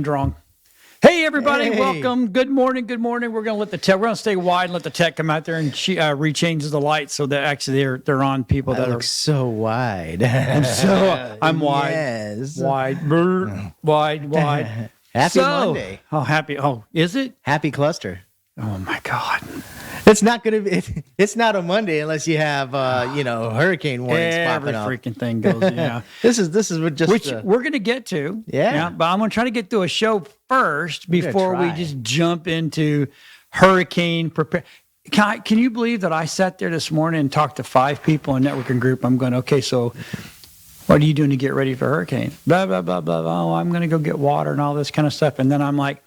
I'm drunk. Hey, everybody, Hey. welcome. Good morning. We're going to let the tech, we're going to stay wide and let the tech come out there and rechanges the lights so that actually they're on people that That are. looks so wide. I'm wide. Yes. Wide. Wide. Happy Monday. Oh, happy. Oh, is it? Happy cluster. Oh, my God. It's not gonna be. It's not a Monday unless you have hurricane warnings Every popping up. freaking thing goes, yeah. This is what just Which we're going to get to. Yeah. But I'm going to try to get through a show first We're gonna before we try. just jump into hurricane prepare. Can you believe that I sat there this morning and talked to 5 people in a networking group? I'm going, okay, so what are you doing to get ready for hurricane? Blah, blah, blah, blah, blah. Oh, I'm going to go get water and all this kind of stuff. And then I'm like,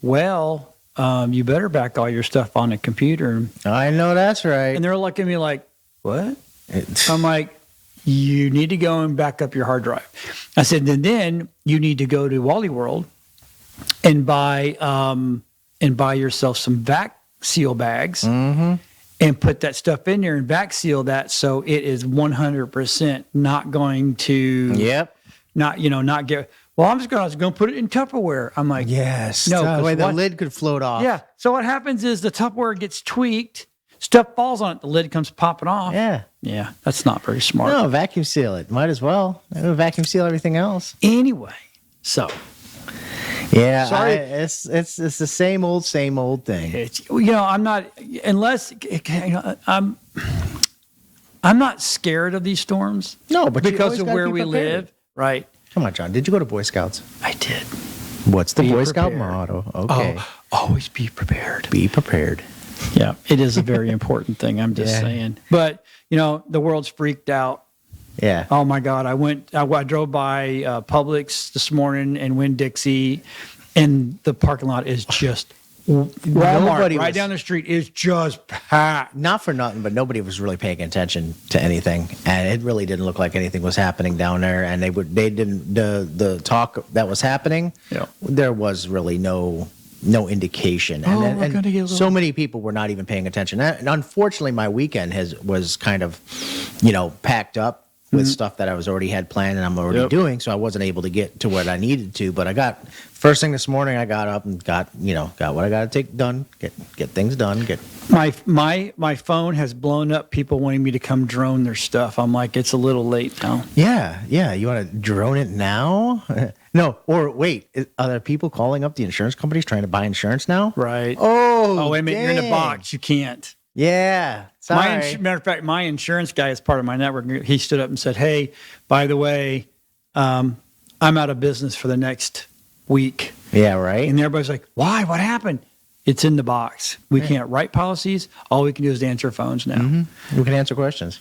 well, you better back all your stuff on the computer. I know that's right. And they're looking at me like, what? I'm like, you need to go and back up your hard drive. I said, and then you need to go to Wally World and buy yourself some vac seal bags and put that stuff in there and vac seal that so it is 100% not going to not get. Well, I was going to put it in Tupperware. I'm like, Yes. no, the way the what- lid could float off. yeah. So what happens is the Tupperware gets tweaked, stuff falls on it, the lid comes popping off. Yeah. Yeah, that's not very smart. No, vacuum seal it. Might as well. Vacuum seal everything else. Anyway, so Yeah. Sorry. It's the same old thing. it's I'm not unless I'm not scared of these storms. No, but you because always of gotta where be we prepared. live, right? Come on, John. Did you go to Boy Scouts? I did. What's the Be Boy Scout prepared. motto? Okay. Oh, always be prepared. Be prepared. Yeah, it is a very important thing. I'm just Yeah. saying. But the world's freaked out. Yeah. Oh my God! I drove by Publix this morning and Winn-Dixie, and the parking lot is just Walmart Nobody right was- down the street is just packed. Not for nothing, but nobody was really paying attention to anything, and it really didn't look like anything was happening down there. And they didn't the talk that was happening. Yeah. There was really no indication, Oh, and, we're and gonna get a so little- many people were not even paying attention. And unfortunately, my weekend was kind of, packed up with stuff that I had planned and I'm already Yep. doing, so I wasn't able to get to what I needed to. But I got first thing this morning. I got up and got what I got to take done, get things done, My phone has blown up. People wanting me to come drone their stuff. I'm like, it's a little late now. Yeah. You want to drone it now? No, or wait, are there people calling up the insurance companies trying to buy insurance now? Right. Oh, wait a minute. You're in a dang. box. You can't. Yeah. Sorry. Matter of fact, my insurance guy, as part of my network, he stood up and said, "Hey, by the way, I'm out of business for the next week." Yeah, right. And everybody's like, "Why? What happened?" It's in the box. We can't write policies. All we can do is answer phones now. We can answer questions.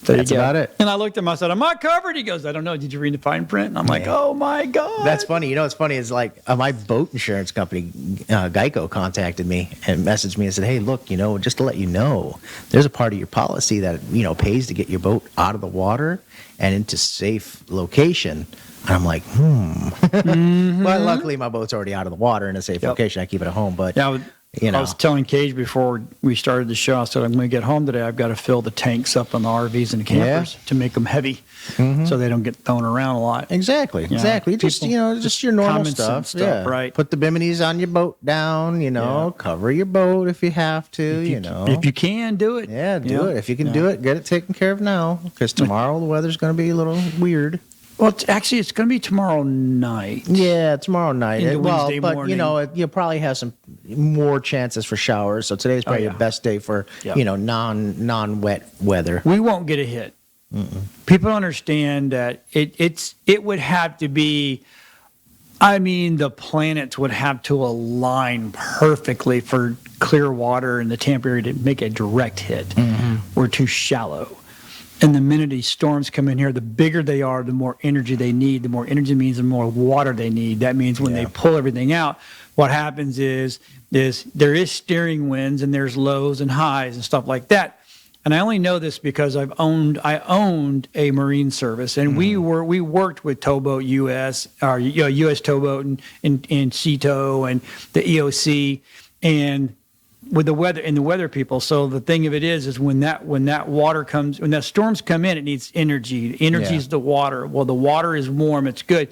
There That's you go. about it. And I looked at him. I said, "Am I covered?" He goes, "I don't know. Did you read the fine print?" And I'm like, Yeah. "Oh my God." That's funny. What's funny is like my boat insurance company, Geico, contacted me and messaged me and said, "Hey, look, just to let you know, there's a part of your policy that pays to get your boat out of the water and into safe location." And I'm like, But luckily, my boat's already out of the water in a safe location. I keep it at home. But Yeah, I was telling Cage before we started the show, I said, I'm going to get home today. I've got to fill the tanks up on the RVs and the campers to make them heavy so they don't get thrown around a lot. Exactly. Just people- just your normal common sense stuff. stuff, Yeah. right. Put the biminis on your boat down. Cover your boat if you have to. If you can, do it. Yeah, do it. If you can do it, get it taken care of now, because tomorrow the weather's going to be a little weird. Well, it's going to be tomorrow night. Yeah, tomorrow night. Into Wednesday but morning. you'll probably have some more chances for showers. So today's probably your best day for non-wet weather. We won't get a hit. People don't understand that it would have to be. I mean, the planets would have to align perfectly for clear water in the Tampa area to make a direct hit. We're too shallow. And the minute these storms come in here, the bigger they are, the more energy they need. The more energy means the more water they need. That means when they pull everything out, what happens is there is steering winds and there's lows and highs and stuff like that. And I only know this because I owned a marine service, and we worked with Towboat US, or US Towboat and CETO and the EOC, and with the weather people. So the thing of it is when that water comes, when that storms come in, it needs energy. The energy is the water. Well, the water is warm, it's good.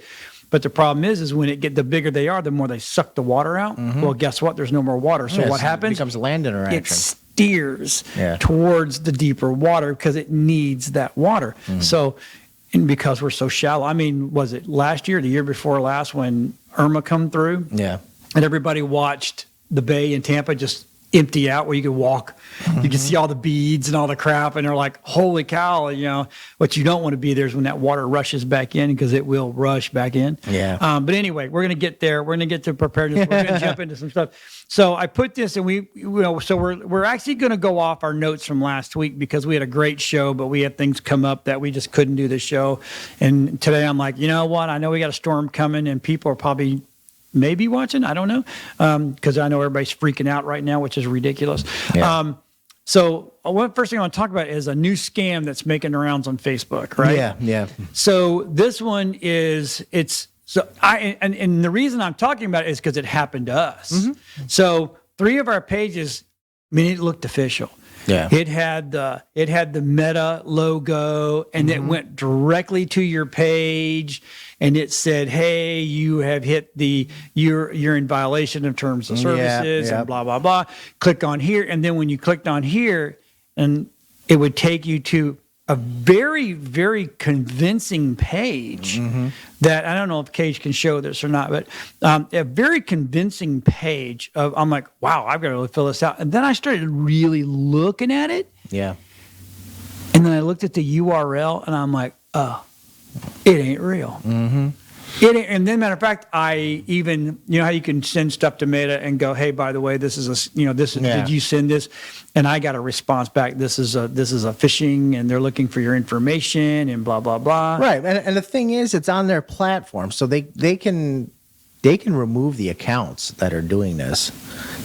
But the problem is when the bigger they are, the more they suck the water out. Well, guess what? There's no more water. So Yes, what happens? It becomes a land interaction. It steers Yeah. towards the deeper water because it needs that water. So, and because we're so shallow, I mean, was it last year, the year before last, when Irma come through? Yeah. And everybody watched the bay in Tampa just empty out where you could walk. You could see all the beads and all the crap, and they're like, holy cow, what you don't want to be there is when that water rushes back in, because it will rush back in. Yeah. But anyway, we're going to get there. We're going to get to preparedness. We're going to jump into some stuff. So I put this, and we're actually going to go off our notes from last week because we had a great show, but we had things come up that we just couldn't do the show. And today I'm like, you know what? I know we got a storm coming, and people are probably maybe watching. I don't know, because I know everybody's freaking out right now, which is ridiculous. Yeah. So one first thing I want to talk about is a new scam that's making the rounds on Facebook, right? Yeah. So this one and the reason I'm talking about it is because it happened to us. So 3 of our pages, I mean, it looked official. Yeah. It had the Meta logo, and it went directly to your page, and it said, "Hey, you have hit you're in violation of terms of services," and blah blah blah. Click on here, and then when you clicked on here, and it would take you to a very, very convincing page that I don't know if Cage can show this or not, but a very convincing page of, I'm like, wow, I've got to really fill this out. And then I started really looking at it. Yeah. And then I looked at the URL and I'm like, oh, it ain't real. It ain't, and then, matter of fact, I even, how you can send stuff to Meta and go, hey, by the way, this is did you send this? And I got a response back. This is a phishing, and they're looking for your information, and blah blah blah. Right, and the thing is, it's on their platform, so they can remove the accounts that are doing this,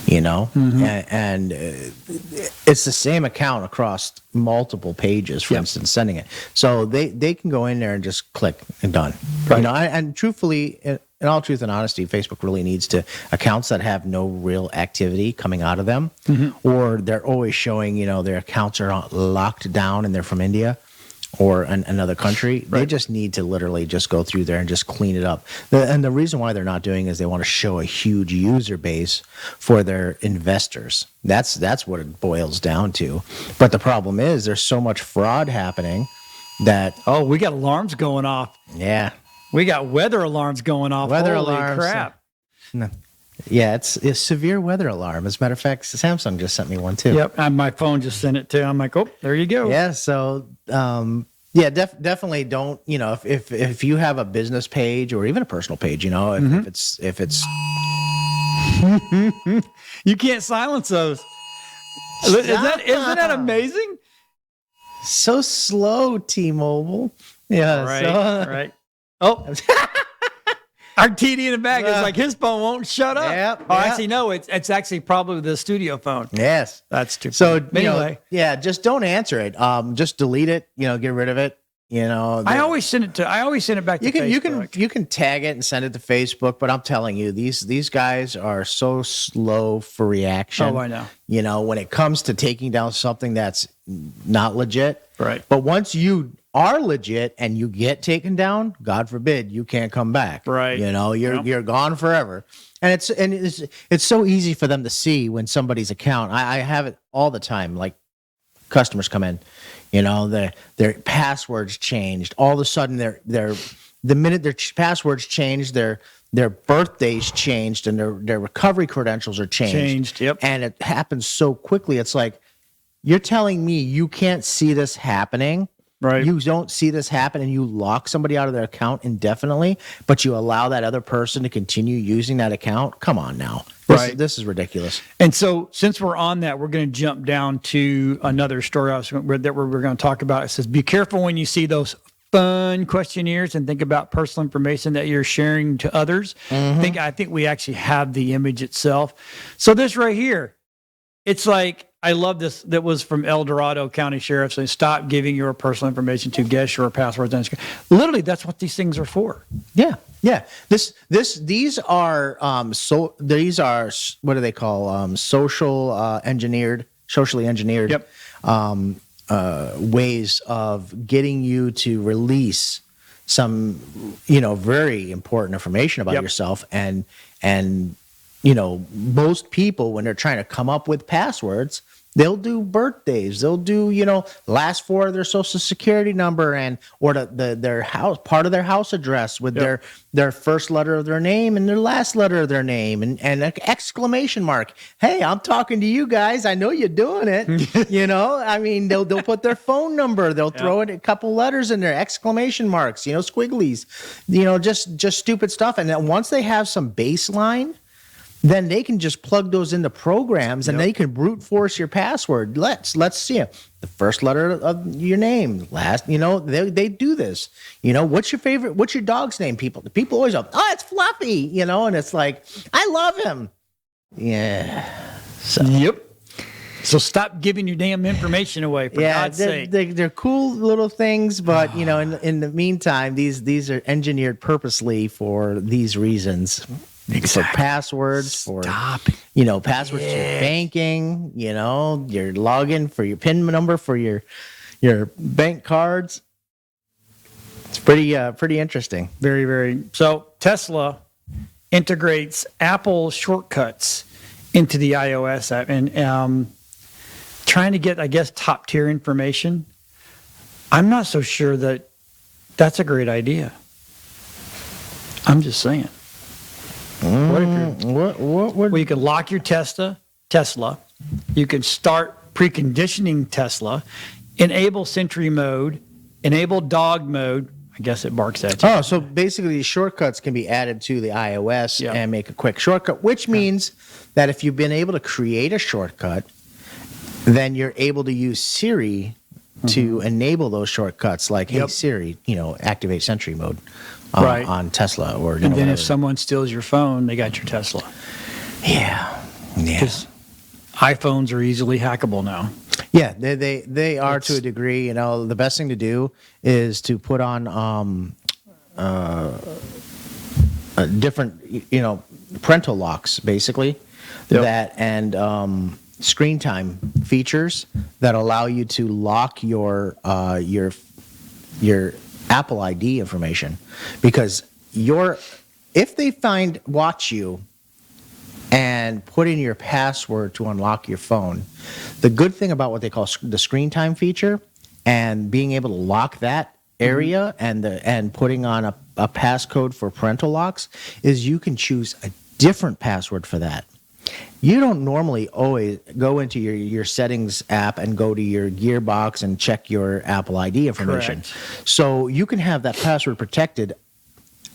and it's the same account across multiple pages, for instance, sending it. So they can go in there and just click and done. Right. And truthfully, in all truth and honesty, Facebook really needs to accounts that have no real activity coming out of them, or they're always showing, their accounts are locked down and they're from India or another country. Right. They just need to literally just go through there and just clean it up. And the reason why they're not doing it is they want to show a huge user base for their investors. That's what it boils down to. But the problem is there's so much fraud happening that... Oh, we got alarms going off. Yeah. We got weather alarms going off. Weather Holy alarms. crap. No. Yeah, it's a severe weather alarm. As a matter of fact, Samsung just sent me one too. Yep, and my phone just sent it too. I'm like, oh, there you go. Yeah, so definitely don't. If you have a business page or even a personal page, if it's you can't silence those. Isn't that amazing? So slow, T-Mobile. Yeah, right. Oh. Our TD in the back is like, his phone won't shut up. Actually, no, it's actually probably the studio phone. Yes. That's too funny. So anyway. Just don't answer it. Just delete it, get rid of it. I always send it back to Facebook. You can tag it and send it to Facebook, but I'm telling you, these guys are so slow for reaction. Oh, I know. When it comes to taking down something that's not legit. Right. But once you are legit and you get taken down, God forbid, you can't come back. Right. You're gone forever. And it's so easy for them to see when somebody's account. I have it all the time. Like customers come in, their passwords changed. All of a sudden, the minute their passwords changed, their birthdays changed, and their recovery credentials are changed. Yep. And it happens so quickly. It's like, you're telling me you can't see this happening. Right. You don't see this happen, and you lock somebody out of their account indefinitely, but you allow that other person to continue using that account. Come on now. This is ridiculous. And so since we're on that, we're going to jump down to another story that we're going to talk about. It says, be careful when you see those fun questionnaires and think about personal information that you're sharing to others. I think we actually have the image itself. So this right here, it's like, I love this. That was from El Dorado County Sheriff saying, stop giving your personal information to guests or passwords. Literally, that's what these things are for. Yeah. These are what do they call socially engineered ways of getting you to release very important information about Yep. yourself. And most people, when they're trying to come up with passwords, they'll do birthdays, they'll do, last four of their social security number or their house, part of their house address with Yep. their first letter of their name and their last letter of their name and an exclamation mark. Hey, I'm talking to you guys. I know you're doing it. I mean, they'll put their phone number, they'll throw it a couple letters in there, exclamation marks, squigglies, just stupid stuff. And then once they have some baseline, then they can just plug those into programs and they can brute force your password. Let's see it. The first letter of your name, last, they do this. What's your dog's name? People always go, oh, it's Fluffy, and it's like, I love him. Yeah. So. Yep. So stop giving your damn information away, for God's sake. They're cool little things, but in the meantime, these are engineered purposely for these reasons. Exactly. For passwords, passwords to your banking, your login, for your PIN number, for your bank cards. It's pretty interesting. Very, very. So Tesla integrates Apple shortcuts into the iOS app and trying to get, I guess, top tier information. I'm not so sure that that's a great idea. I'm just saying. Well, you can lock your Tesla. You can start preconditioning Tesla, enable Sentry mode, enable dog mode. I guess it barks at you. Oh, so basically these shortcuts can be added to the iOS and make a quick shortcut, which means that if you've been able to create a shortcut, then you're able to use Siri to enable those shortcuts, like, hey, Siri, activate Sentry mode. On Tesla and then whatever. if someone steals your phone, they got your Tesla. Yeah. Because iPhones are easily hackable now. Yeah, they are to a degree. The best thing to do is to put on different parental locks, basically, that and screen time features that allow you to lock your Apple ID information, because if they watch you and put in your password to unlock your phone, the good thing about what they call the screen time feature and being able to lock that area and putting on a passcode for parental locks is you can choose a different password for that. You don't normally always go into your settings app and go to your Gearbox and check your Apple ID information. Correct. So you can have that password protected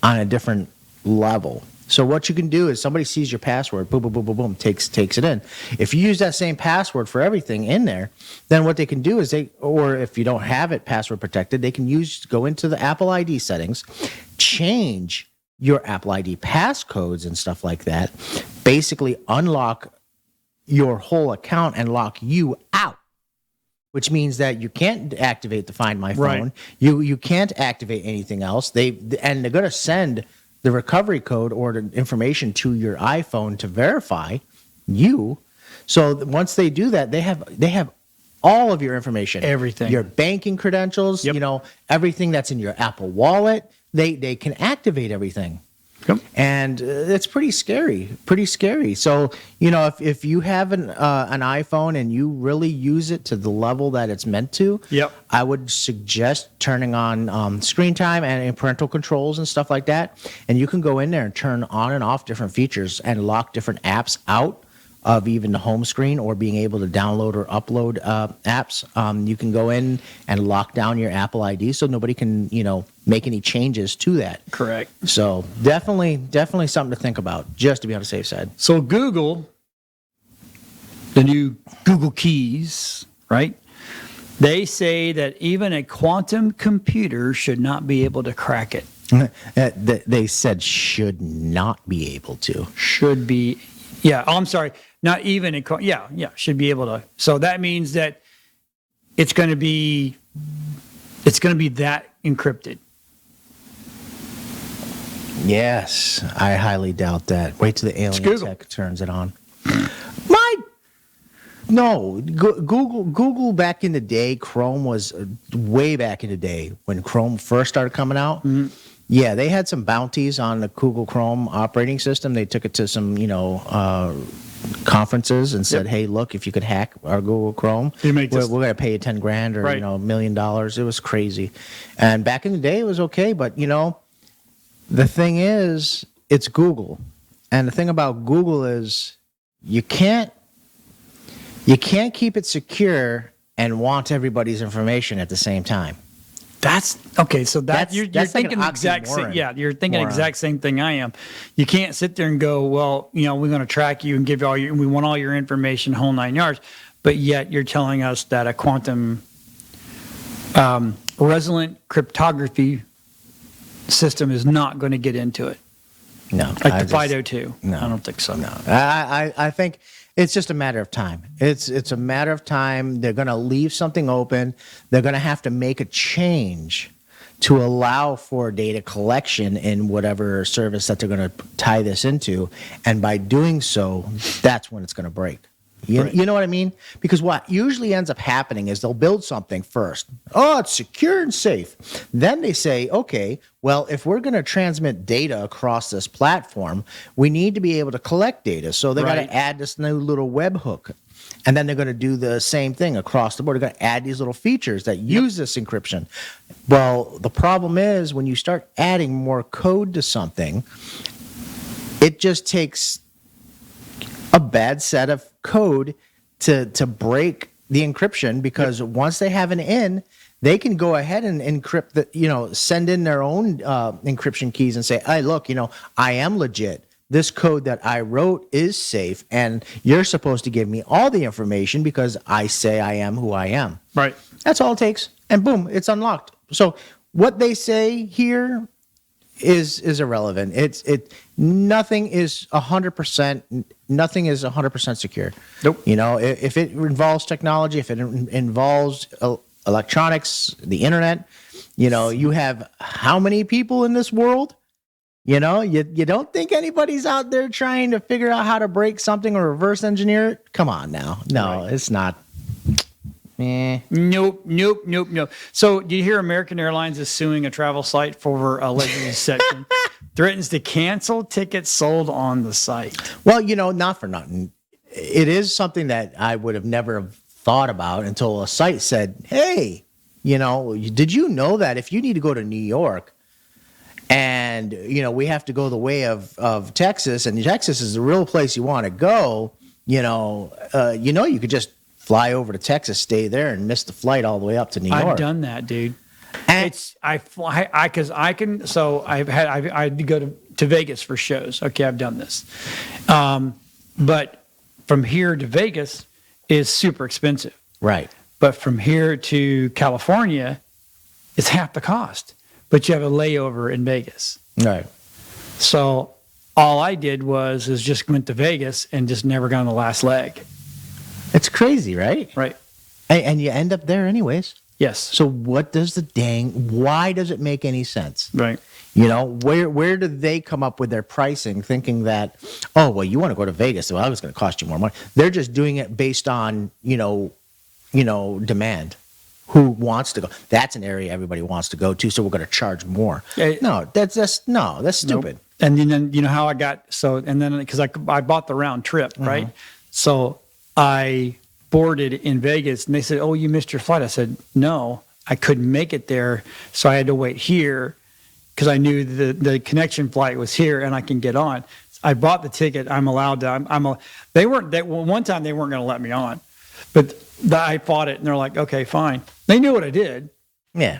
on a different level. So what you can do is somebody sees your password, boom, boom, boom, boom, boom, takes it in. If you use that same password for everything in there, then what they can do is or if you don't have it password protected, they can go into the Apple ID settings, change your Apple ID passcodes and stuff like that, basically unlock your whole account and lock you out, which means that you can't activate the Find My Phone. Right. You can't activate anything else. They're going to send the recovery code or the information to your iPhone to verify you. So once they do that, they have all of your information, Everything. your banking credentials, everything that's in your Apple Wallet. They can activate everything. Yep. And it's pretty scary. So, if you have an iPhone and you really use it to the level that it's meant to, I would suggest turning on screen time and parental controls and stuff like that. And you can go in there and turn on and off different features and lock different apps out of even the home screen or being able to download or upload apps. You can go in and lock down your Apple ID so nobody can, make any changes to that. Correct. So definitely something to think about, just to be on the safe side. So Google, the new Google keys, right? They say that even a quantum computer should not be able to crack it. They said should not be able to. Should be, yeah. Oh, I'm sorry. Not even should be able to. So that means that it's going to be that encrypted. Yes, I highly doubt that. Wait till the alien Google. tech turns it on. No, Google back in the day, Chrome was way back in the day when Chrome first started coming out. Mm-hmm. Yeah, they had some bounties on the Google Chrome operating system. They took it to some, conferences and said, Yep. "Hey, look, if you could hack our Google Chrome, You make we're this- going to pay you 10 grand or Right. $1 million." It was crazy. And back in the day, it was okay, but the thing is, it's Google, and the thing about Google is you can't keep it secure and want everybody's information at the same time. That's okay. So you're that's like thinking an the exact same. oxymoron. Yeah, you're thinking Moron. exact same thing I am. You can't sit there and go, well, we're going to track you and give you we want all your information, whole 9 yards. But yet you're telling us that a quantum resonant cryptography system is not going to get into it, No, like the FIDO2. No. I don't think so. No, I think it's just a matter of time. It's a matter of time. They're going to leave something open. They're going to have to make a change to allow for data collection in whatever service that they're going to tie this into. And by doing so, that's when it's going to break. Right. You know what I mean? Because what usually ends up happening is they'll build something first. Oh, it's secure and safe. Then they say, okay, well, if we're going to transmit data across this platform, we need to be able to collect data. So they got Right. to add this new little webhook. And then they're going to do the same thing across the board. They're going to add these little features that use this encryption. Well, the problem is when you start adding more code to something, it just takes a bad set of code to break the encryption, because once they have an in, they can go ahead and encrypt send in their own encryption keys and say, hey, look, I am legit. This code that I wrote is safe, and you're supposed to give me all the information because I say I am who I am. Right. That's all it takes. And boom, it's unlocked. So what they say here is irrelevant. Nothing is 100% secure. Nope. If it involves technology, if it involves electronics, the internet, you have how many people in this world? You don't think anybody's out there trying to figure out how to break something or reverse engineer it? Come on now. No, Right. It's not. Nope. So, do you hear American Airlines is suing a travel site for alleged deception? Threatens to cancel tickets sold on the site. Well, not for nothing. It is something that I would have never thought about until a site said, hey, did you know that if you need to go to New York and, we have to go the way of Texas, and Texas is the real place you want to go, you could just fly over to Texas, stay there, and miss the flight all the way up to New York. I've done that, dude. And I go to Vegas for shows. Okay, I've done this. But from here to Vegas is super expensive. right. But from here to California, it's half the cost. But you have a layover in Vegas. Right. So all I did is just went to Vegas and just never got on the last leg. It's crazy, right? Right. And you end up there anyways. Yes. So why does it make any sense? Right. Where do they come up with their pricing, thinking that, oh, well, you want to go to Vegas, well, it's going to cost you more money. They're just doing it based on, demand. Who wants to go? That's an area everybody wants to go to, so we're going to charge more. No, that's stupid. Nope. And then how I got because I bought the round trip, right? So I boarded in Vegas, and they said, "Oh, you missed your flight." I said, "No, I couldn't make it there, so I had to wait here because I knew the connection flight was here, and I can get on." I bought the ticket. I'm allowed to. One time they weren't going to let me on, but I fought it, and they're like, "Okay, fine." They knew what I did. Yeah.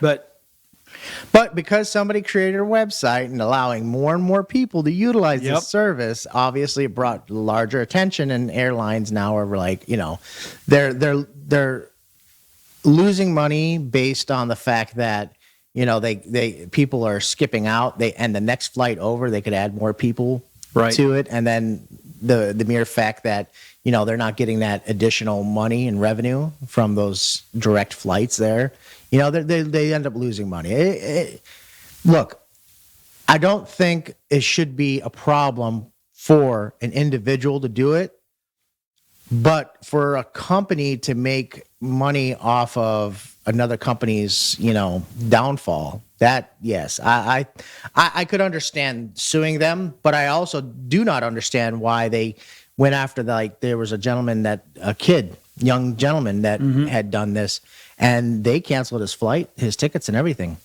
But because somebody created a website and allowing more and more people to utilize this service, obviously it brought larger attention, and airlines now are like, they're losing money based on the fact that, they people are skipping out. And the next flight over, they could add more people to it. And then the mere fact that, they're not getting that additional money and revenue from those direct flights there. They end up losing money. Look, I don't think it should be a problem for an individual to do it. But for a company to make money off of another company's, downfall, that yes, I could understand suing them, but I also do not understand why they went after there was young gentleman that had done this, and they canceled his flight, his tickets, and everything.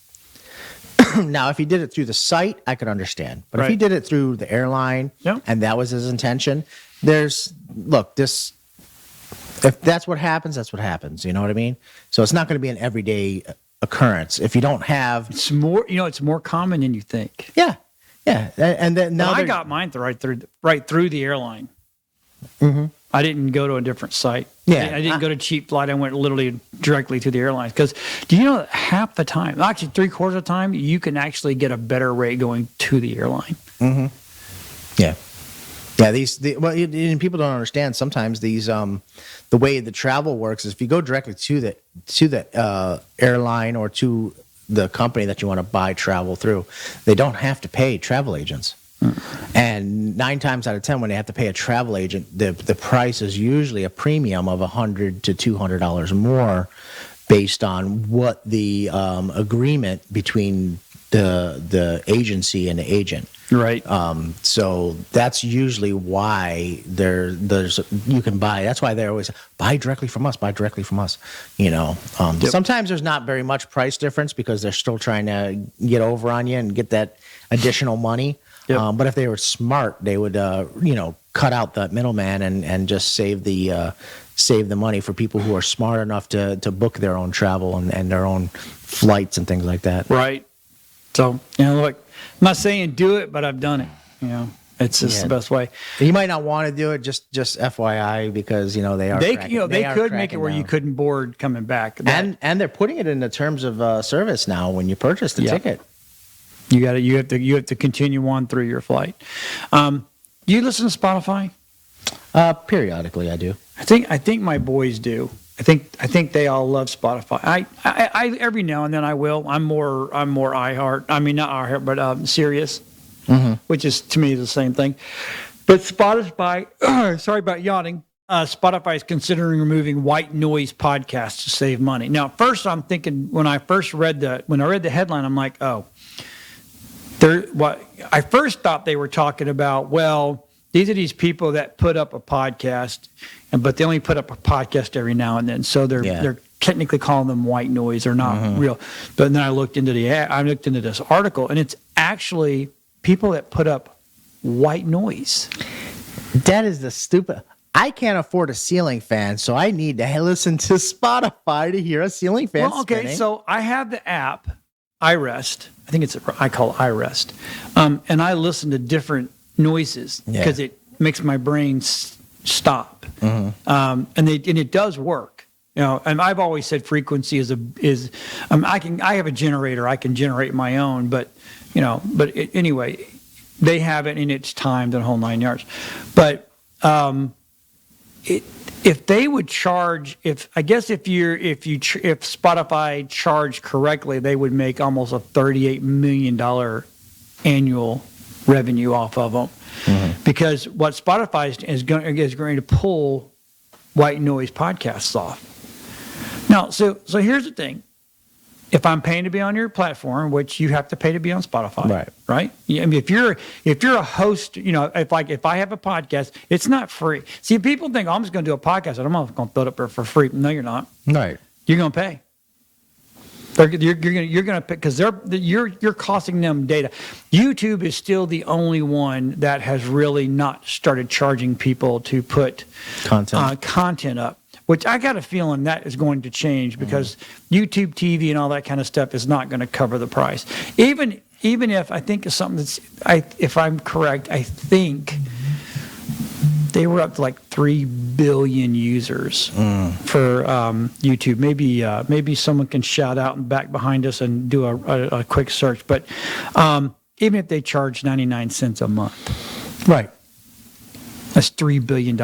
Now, if he did it through the site, I could understand. But if he did it through the airline, and that was his intention, if that's what happens, that's what happens. You know what I mean? So it's not going to be an everyday occurrence. If you don't have, it's more common than you think. Yeah. And then now I got mine right through the airline. Mm-hmm. I didn't go to a different site. Yeah, I didn't go to cheap flight. I went literally directly to the airlines, because do you know that half the time, actually 3/4 of the time, you can actually get a better rate going to the airline. Mm-hmm. Yeah. People don't understand sometimes these the way the travel works is if you go directly to the airline or to the company that you want to buy travel through, they don't have to pay travel agents. And 9 times out of 10, when they have to pay a travel agent, the price is usually a premium of $100 to $200 more, based on what the agreement between the agency and the agent. Right. So that's usually why there's you can buy. That's why they're always buy directly from us. Buy directly from us. Sometimes there's not very much price difference because they're still trying to get over on you and get that additional money. Yep. But if they were smart, they would, cut out that middleman and just save the money for people who are smart enough to book their own travel and their own flights and things like that. Right. So, look, I'm not saying do it, but I've done it. It's just the best way. You might not want to do it, just FYI, because they are. They could make it where you couldn't board coming back, and they're putting it in the terms of service now when you purchase the ticket. You have to continue on through your flight. You listen to Spotify? Periodically, I do. I think my boys do. I think they all love Spotify. I every now and then I will. I'm more iHeart. I mean, not iHeart, but Sirius, which is to me the same thing. But Spotify. Sorry about yawning. Spotify is considering removing white noise podcasts to save money. Now, first I'm thinking when I read the headline, I'm like, oh. I first thought they were talking about, well, these are these people that put up a podcast, but they only put up a podcast every now and then, so they're technically calling them white noise. They're not real. But then I looked into this article, and it's actually people that put up white noise. That is the stupid. I can't afford a ceiling fan, so I need to listen to Spotify to hear a ceiling fan. Well, okay, so I have the app iRest. I call it iRest. And I listen to different noises because it makes my brain stop. And it does work. And I've always said frequency I have a generator. I can generate my own, but anyway, they have it and it's timed the whole 9 yards. But if they would charge, if Spotify charged correctly, they would make almost a $38 million annual revenue off of them, because what Spotify is going to pull white noise podcasts off. Now, so here's the thing: if I'm paying to be on your platform, which you have to pay to be on Spotify, right? I mean, if you're a host, if I have a podcast, it's not free. See, people think, I'm just going to do a podcast, and I'm not going to throw it up there for free. No, you're not. Right. You're going to pay. You're going to pay because you're costing them data. YouTube is still the only one that has really not started charging people to put content up. Which I got a feeling that is going to change because YouTube TV and all that kind of stuff is not going to cover the price. Even if I think it's something if I'm correct, I think they were up to like 3 billion users for YouTube. Maybe someone can shout out and back behind us and do a quick search. But even if they charge 99 cents a month, right, that's $3 billion.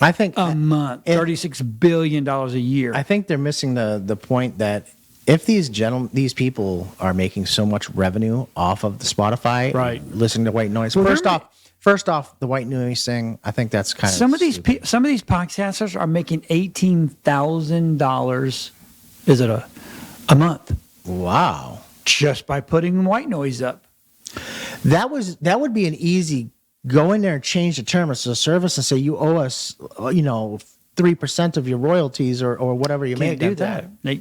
I think a month, $36 billion a year. I think they're missing the point that if these people are making so much revenue off of the Spotify, listening to white noise. first off, the white noise thing, I think that's kind of some of these podcasters are making $18,000. Is it a month? Wow. Just by putting white noise up. That would be an easy go in there and change the terms of the service and say you owe us 3% of your royalties or whatever you Can't make. do that. They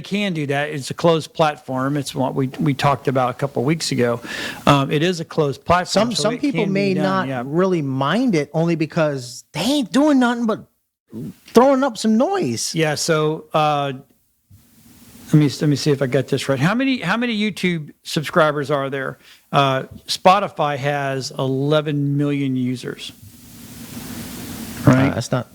can do that. It's a closed platform. It's what we talked about a couple of weeks ago. It is a closed platform. Some people may not really mind it only because they ain't doing nothing but throwing up some noise. Yeah. So let me see if I got this right. How many YouTube subscribers are there? Spotify has 11 million users. Right.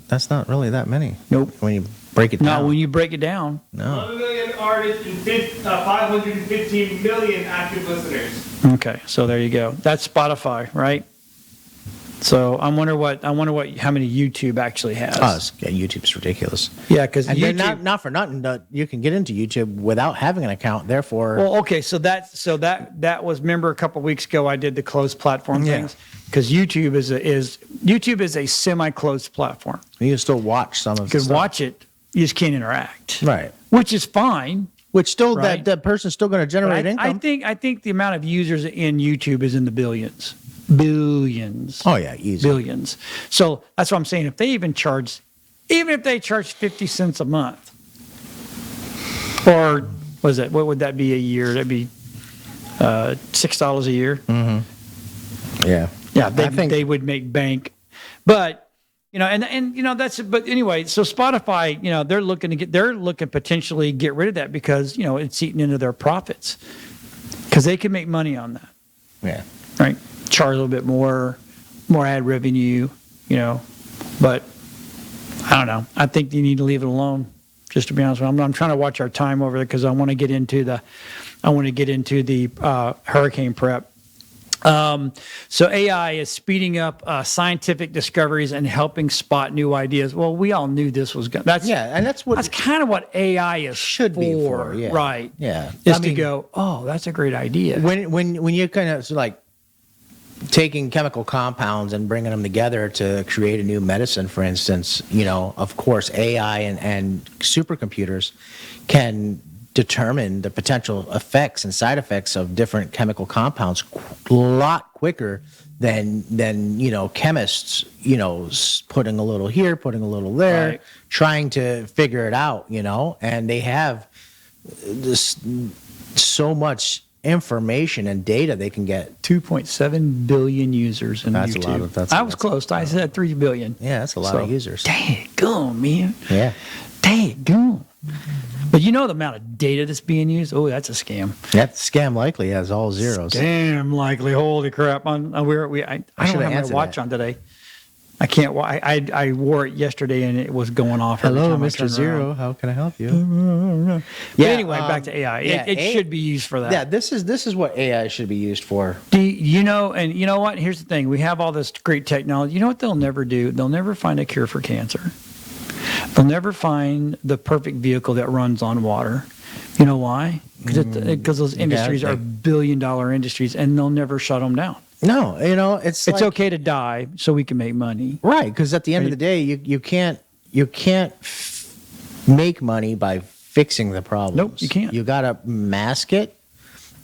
That's not really that many. Nope. When you break it down. No, when you break it down. No. 11 million artists and 515 million active listeners. Okay, so there you go. That's Spotify, right? So I wonder how many YouTube actually has. YouTube's ridiculous. Yeah, because And YouTube. they're not for nothing. You can get into YouTube without having an account. Therefore, Well, okay, so that was, remember a couple of weeks ago I did the closed platform things, because YouTube is a semi-closed platform. you can still watch some of You can stuff. watch it, you just can't interact. Right. Which is fine. Which still Right. that person's still going to generate income. I think the amount of users in YouTube is in the billions. Oh yeah, easy. Billions. So that's what I'm saying. If they charge 50 cents a month, or what would that be a year? That'd be $6 a year. Yeah. Yeah, I think they would make bank. But that's, but anyway, so Spotify, they're looking potentially get rid of that because it's eating into their profits, because they can make money on that. Yeah. Right. Charge a little bit more ad revenue, but I don't know. I think you need to leave it alone, just to be honest with you. I'm trying to watch our time over there because I want to get into the hurricane prep. So AI is speeding up scientific discoveries and helping spot new ideas. Well, we all knew this was going. That's kind of what AI is should be for, yeah. Right? Yeah. Is to go, oh, that's a great idea. When you kind of like taking chemical compounds and bringing them together to create a new medicine, for instance, of course, AI and supercomputers can determine the potential effects and side effects of different chemical compounds a lot quicker than chemists, putting a little here, putting a little there, Right. trying to figure it out, and they have this so much information and data they can get. 2.7 billion users in That's a YouTube. lot of- I was close. I said 3 billion. Yeah, that's a lot of users. Daggone, man. Yeah. Daggone. But the amount of data that's being used? Oh, that's a scam. That scam likely has all zeros. Damn likely. Holy crap. I don't should've have my answered watch that. on today. I can't. I wore it yesterday and it was going off. every Hello, time I Mr. turned Zero. around. How can I help you? But Yeah, anyway, back to AI. It should be used for that. Yeah, this is what AI should be used for. And you know what? Here's the thing. We have all this great technology. You know what they'll never do? They'll never find a cure for cancer. They'll never find the perfect vehicle that runs on water. You know why? Because those industries are billion-dollar industries, and they'll never shut them down. No, it's okay to die so we can make money. right, because at the end of the day, you can't make money by fixing the problems. Nope, you can't. You gotta mask it.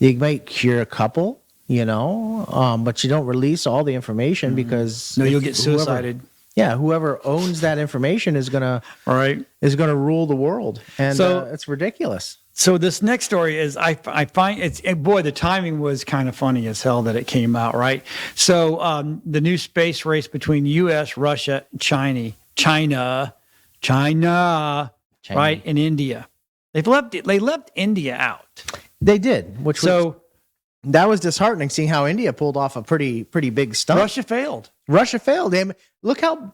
You might cure a couple, but you don't release all the information because No, you'll get suicided. Whoever owns that information is gonna rule the world, and So- it's ridiculous. So this next story is I find the timing was kind of funny as hell that it came out, right? So the new space race between U.S., Russia, China, right, and India. They left India out. They did, that was disheartening. Seeing how India pulled off a pretty big stunt. Russia failed. Look how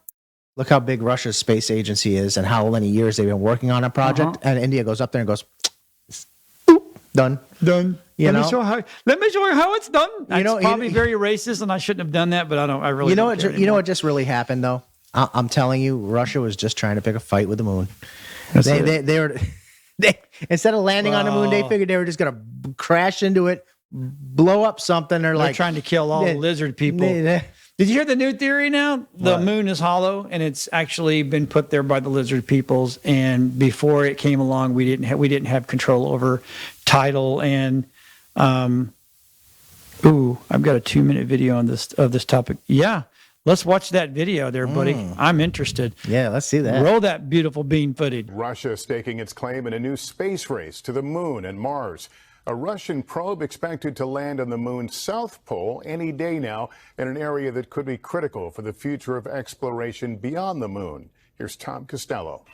big Russia's space agency is and how many years they've been working on a project. And India goes up there and goes, boop, done. Let me show you how it's done. It's probably very racist, and I shouldn't have done that. But I really. You know what just really happened though? I'm telling you, Russia was just trying to pick a fight with the moon. They instead of landing on the moon, they figured they were just gonna crash into it blow up something, or They're trying to kill all the lizard people. Did you hear the new theory now? The moon is hollow, and it's actually been put there by the lizard peoples. And before it came along, we didn't have control over tidal and. I've got a 2-minute video on this topic. Yeah, let's watch that video there, buddy. I'm interested. Yeah, let's see that. Roll that beautiful bean footage. Russia staking its claim in a new space race to the moon and Mars. A Russian probe expected to land on the moon's south pole any day now in an area that could be critical for the future of exploration beyond the moon. Here's Tom Costello.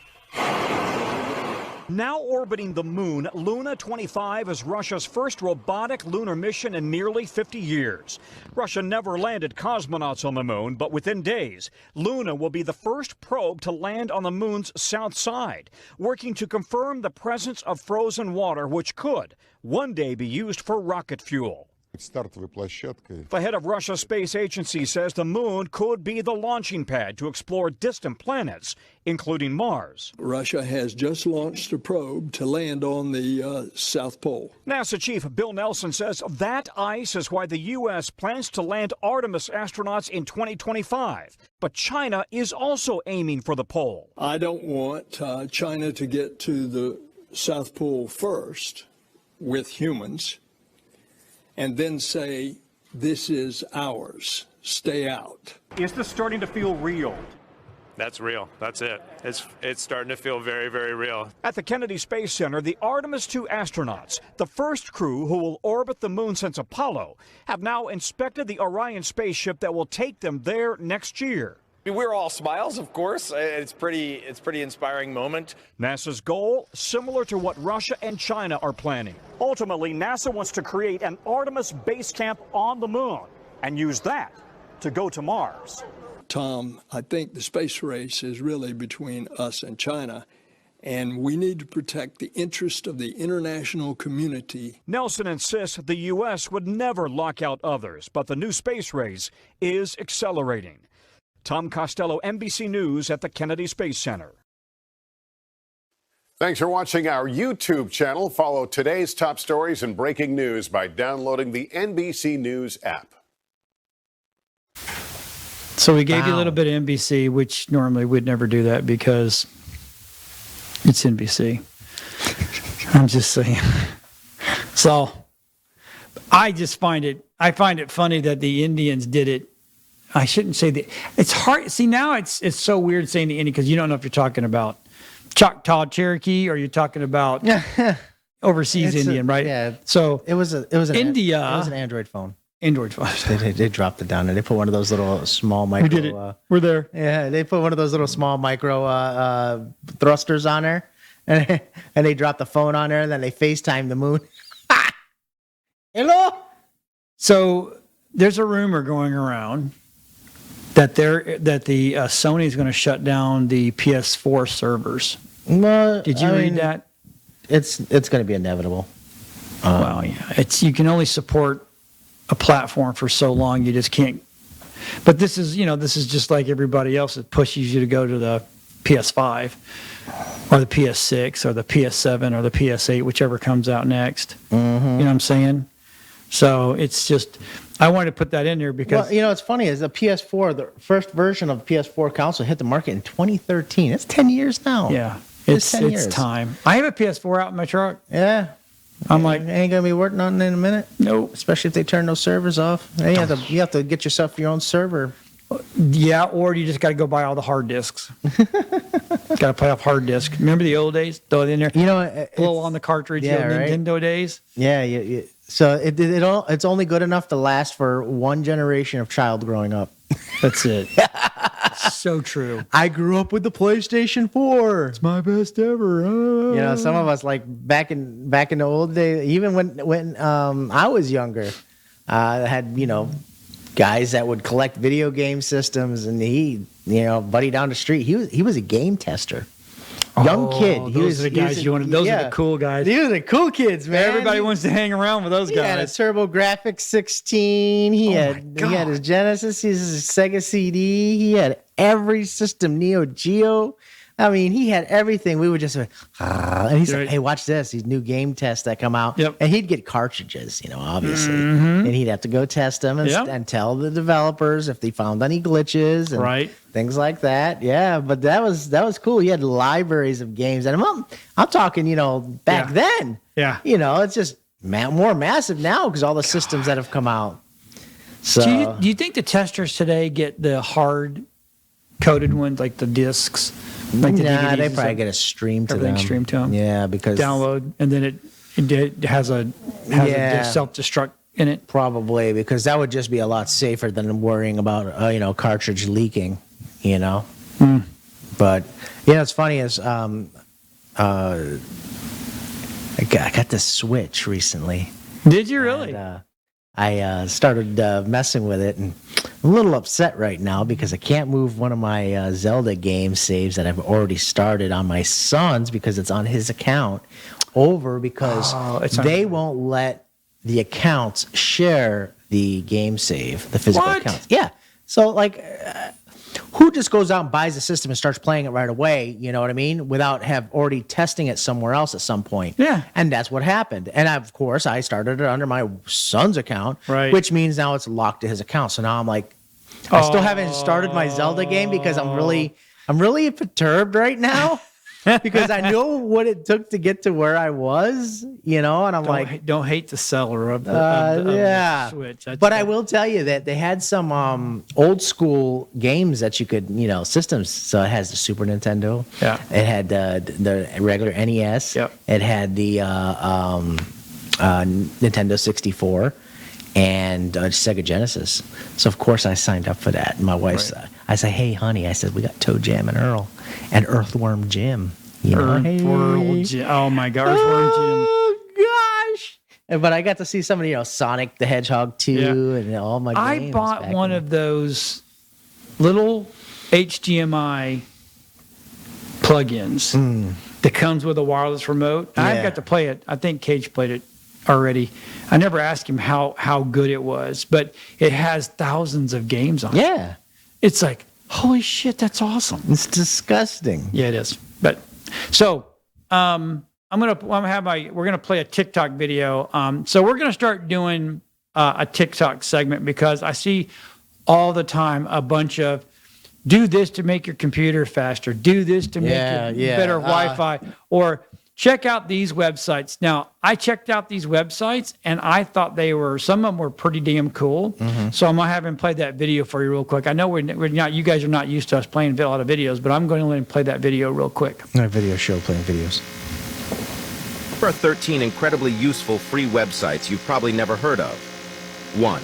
Now orbiting the moon, Luna 25 is Russia's first robotic lunar mission in nearly 50 years. Russia never landed cosmonauts on the moon, but within days, Luna will be the first probe to land on the moon's south side, working to confirm the presence of frozen water, which could one day be used for rocket fuel. The head of Russia's space agency says the moon could be the launching pad to explore distant planets, including Mars. Russia has just launched a probe to land on the South Pole. NASA Chief Bill Nelson says that ice is why the U.S. plans to land Artemis astronauts in 2025. But China is also aiming for the pole. I don't want China to get to the South Pole first with humans and then say, this is ours, stay out. Is this starting to feel real? That's real. That's it. It's starting to feel very, very real. At the Kennedy Space Center, the Artemis II astronauts, the first crew who will orbit the moon since Apollo, have now inspected the Orion spaceship that will take them there next year. We're all smiles, of course. It's pretty inspiring moment. NASA's goal, similar to what Russia and China are planning. Ultimately, NASA wants to create an Artemis base camp on the moon and use that to go to Mars. Tom, I think the space race is really between us and China, and we need to protect the interest of the international community. Nelson insists the U.S. would never lock out others, but the new space race is accelerating. Tom Costello, NBC News at the Kennedy Space Center. Thanks for watching our YouTube channel. Follow today's top stories and breaking news by downloading the NBC News app. So we gave you a little bit of NBC, which normally we'd never do that because it's NBC. I'm just saying. So I find it funny that the Indians did it. I shouldn't say that. It's hard. See, now it's so weird saying the Indian because you don't know if you're talking about Choctaw Cherokee or you're talking about overseas Indian, right? Yeah. So it was an India. It was an Android phone. Android phone. They dropped it down and they put one of those little small micro. We did it. We're there. Yeah, they put one of those little small micro thrusters on there, and they dropped the phone on there, and then they FaceTime the moon. Hello. So there's a rumor going around that the Sony is going to shut down the PS4 servers. Well, Did you read that? It's going to be inevitable. Well, yeah. You can only support a platform for so long. You just can't. But this is just like everybody else that pushes you to go to the PS5 or the PS6 or the PS7 or the PS8, whichever comes out next. You know what I'm saying? So it's just, I wanted to put that in there because. Well, it's funny is the PS4, the first version of the PS4 console hit the market in 2013. It's 10 years now. Yeah, 10 it's years. time. I have a PS4 out in my truck. Yeah. I'm like, ain't gonna be working on it in a minute. Nope. Especially if they turn those servers off. You have to get yourself your own server. Yeah, or you just got to go buy all the hard disks. Got to play off hard disk. Remember the old days? Throw it in there. Blow on the cartridge. Yeah, right? Nintendo days. Yeah. So it's only good enough to last for one generation of child growing up. That's it. So true. I grew up with the PlayStation 4. It's my best ever. Some of us like back in the old days, even when I was younger, I had guys that would collect video game systems, and buddy down the street, he was a game tester. Young kid. Those are the guys you wanted. Those are the cool guys. These are the cool kids, man. Everybody wants to hang around with those guys. He had a TurboGrafx 16. He had his Genesis. He had his Sega CD. He had every system, Neo Geo. I mean, he had everything. We would just, and he's Right. like, hey, watch this. These new game tests that come out. Yep. And he'd get cartridges, obviously. And he'd have to go test them and, Yep. and tell the developers if they found any glitches and Right. things like that. Yeah, but that was cool. He had libraries of games. And I'm talking, back Yeah. then. Yeah. It's just more massive now because all the systems that have come out. So Do you think the testers today get the hard coded ones, like the discs? Like the nah, DVDs they and probably stuff? get a stream to Everything them. streamed to 'em. Yeah, because Download, and then it has a Yeah. self-destruct in it. probably because that would just be a lot safer than worrying about cartridge leaking. But it's funny is I got this Switch recently. Did you really? And, I started messing with it, and I'm a little upset right now because I can't move one of my Zelda game saves that I've already started on my son's because it's on his account over because it's on- they won't let the accounts share the game save, the physical What? accounts. Yeah. So, who just goes out and buys a system and starts playing it right away, you know what I mean, without have already testing it somewhere else at some point? Yeah. And that's what happened. And of course, I started it under my son's account, Right. which means now it's locked to his account. So now I'm like, I still haven't started my Zelda game because I'm really perturbed right now because I know what it took to get to where I was, and I'm Don't hate the seller of the yeah. Switch. But I will tell you that they had some old school games that you could, systems. So it has the Super Nintendo. Yeah. It had the regular NES. Yep. It had the Nintendo 64 and Sega Genesis. So of course I signed up for that. And my wife's, I said, hey honey, I said we got Toe Jam and Earl and Earthworm Jim. Earthworm Jim. Oh my God, Earthworm Jim. Oh gosh! But I got to see some of Sonic the Hedgehog 2 and all my games. I bought back one in- of those little HDMI plugins that comes with a wireless remote. Yeah. I've got to play it. I think Cage played it already. I never asked him how good it was, but it has thousands of games on it. Yeah, It's like, holy shit, that's awesome. it's disgusting. Yeah, it is. But so we're gonna play a TikTok video. So we're gonna start doing a TikTok segment because I see all the time a bunch of do this to make your computer faster, do this to make it better Wi-Fi, or check out these websites. Now, I checked out these websites and I thought some of them were pretty damn cool. So I'm gonna have him play that video for you real quick. I know we're not, you guys are not used to us playing a lot of videos, but I'm going to let him play that video real quick. My video show playing videos. Here are 13 incredibly useful free websites you've probably never heard of. 1.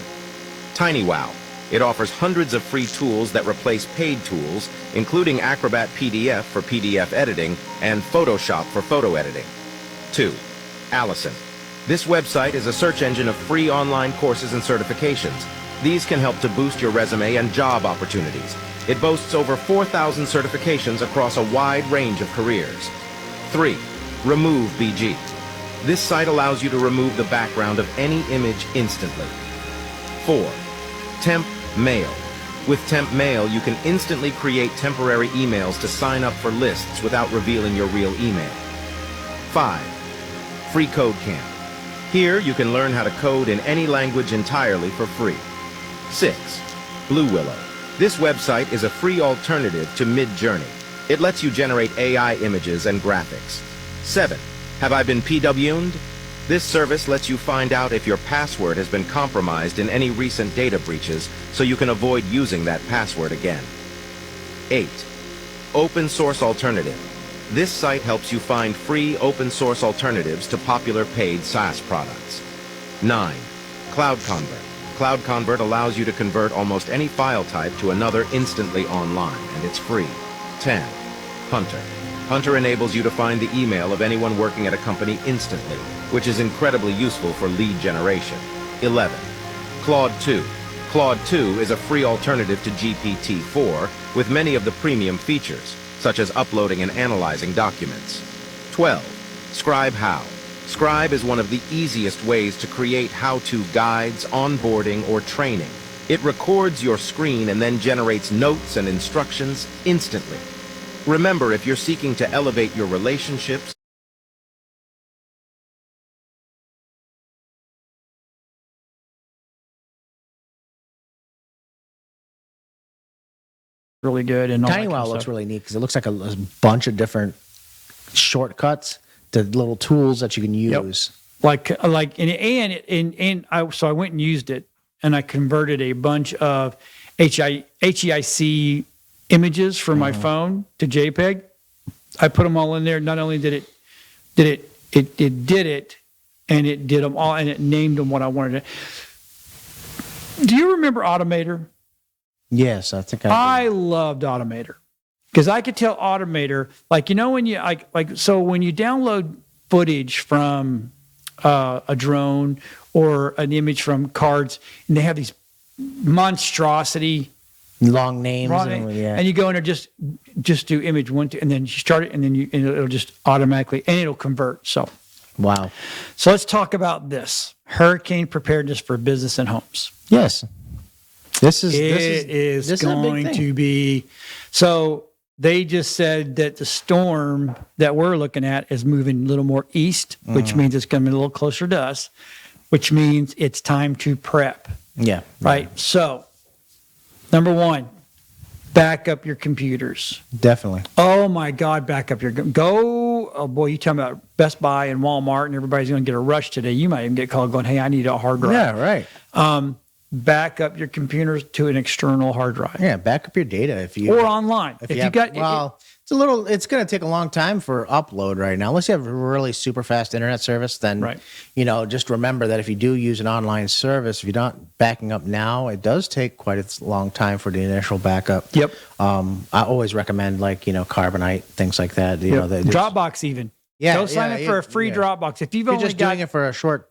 TinyWow. It offers hundreds of free tools that replace paid tools, including Acrobat PDF for PDF editing and Photoshop for photo editing. 2. Allison. This website is a search engine of free online courses and certifications. These can help to boost your resume and job opportunities. It boasts over 4,000 certifications across a wide range of careers. 3. Remove BG. This site allows you to remove the background of any image instantly. 4. Temp Mail. With Temp Mail, you can instantly create temporary emails to sign up for lists without revealing your real email. 5. Free Code Camp. Here, you can learn how to code in any language entirely for free. 6. Blue Willow. This website is a free alternative to Midjourney. It lets you generate AI images and graphics. 7. Have I been PW'd? This service lets you find out if your password has been compromised in any recent data breaches, so you can avoid using that password again. 8. Open Source Alternative. This site helps you find free open source alternatives to popular paid SaaS products. 9. Cloud Convert. Cloud Convert allows you to convert almost any file type to another instantly online, and it's free. 10. Hunter. Hunter enables you to find the email of anyone working at a company instantly, which is incredibly useful for lead generation. 11. Claude 2. Claude 2 is a free alternative to GPT-4 with many of the premium features, such as uploading and analyzing documents. 12. Scribe How. Scribe is one of the easiest ways to create how-to guides, onboarding, or training. It records your screen and then generates notes and instructions instantly. Remember, if you're seeking to elevate your relationships, really good. And all that Tiny kind of Wow looks stuff. really neat because it looks like a bunch of different shortcuts to little tools that you can use. So I went and used it, and I converted a bunch of HEIC images from my phone to JPEG. I put them all in there. Not only did it did it, and it did them all, and it named them what I wanted to. Do you remember Automator? Yes, I think I I loved Automator because I could tell Automator, like, you know, when you so when you download footage from a drone or an image from cards, and they have these monstrosity long names, and you go in there, just do image 1, 2, and then you start it, and then and it'll just automatically, and it'll convert. So wow. So let's talk about this hurricane preparedness for business and homes. Yes. This is going to be. So they just said that the storm that we're looking at is moving a little more east, which means it's going to be a little closer to us, which means it's time to prep. Yeah. Right. So, number one, back up your computers. Definitely. Oh my God, back up your Oh boy, you talking about Best Buy and Walmart, and everybody's going to get a rush today. You might even get called going, "Hey, I need a hard drive." Yeah. Right. Back up your computers to an external hard drive. Yeah, back up your data if you or online. If you got it's going to take a long time for upload right now. Unless you have a really super fast internet service, then just remember that if you do use an online service, if you're not backing up now, it does take quite a long time for the initial backup. Yep. I always recommend Carbonite, things like that. Dropbox even. Yeah. Go sign up for a free Dropbox. If you've you're only just got doing it for a short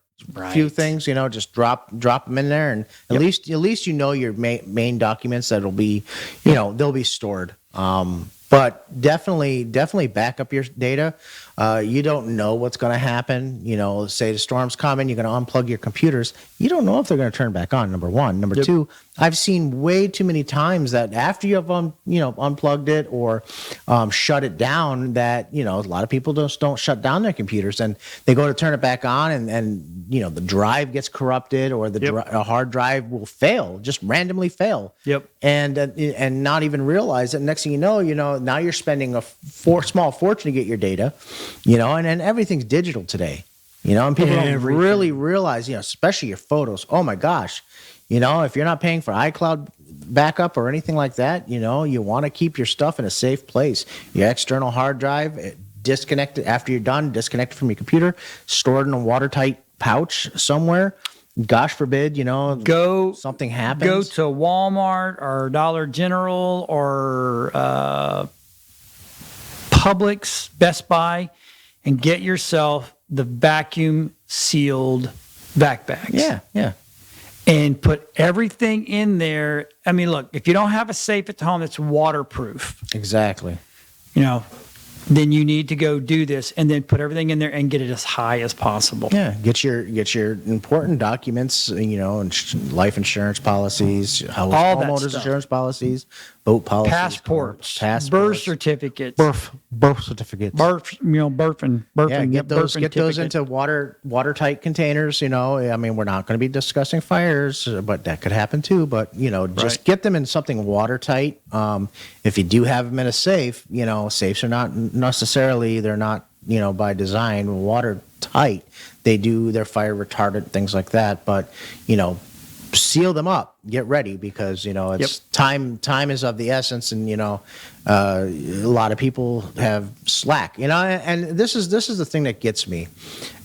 few things, just drop them in there, and at least your main documents that'll be, they'll be stored. But definitely back up your data. You don't know what's going to happen. Say the storm's coming, you're going to unplug your computers. You don't know if they're going to turn back on. Number one. Number two, I've seen way too many times that after you have unplugged it or shut it down, that a lot of people don't shut down their computers, and they go to turn it back on, and the drive gets corrupted, or a hard drive will fail, just randomly fail. Yep. And not even realize it. Next thing you know, now you're spending a small fortune to get your data, and everything's digital today, and people don't really realize, especially your photos. Oh my gosh, if you're not paying for iCloud backup or anything like that, you want to keep your stuff in a safe place. Your external hard drive, disconnect it after you're done, disconnect it from your computer, store it in a watertight pouch somewhere. Gosh forbid, something happens. Go to Walmart or Dollar General or Publix, Best Buy, and get yourself the vacuum sealed vac bags. Yeah. And put everything in there. I mean, look, if you don't have a safe at home that's waterproof, exactly, then you need to go do this, and then put everything in there and get it as high as possible. Yeah, get your important documents, and life insurance policies, homeowners insurance policies, boat policies, passports, birth certificates, birth certificates, birth and get those into watertight containers. I mean, we're not going to be discussing fires, but that could happen too. But just get them in something watertight. If you do have them in a safe, safes are not necessarily, they're not by design watertight. They're fire retardant, things like that. But seal them up, get ready, because it's time is of the essence, and a lot of people have slack, and this is the thing that gets me.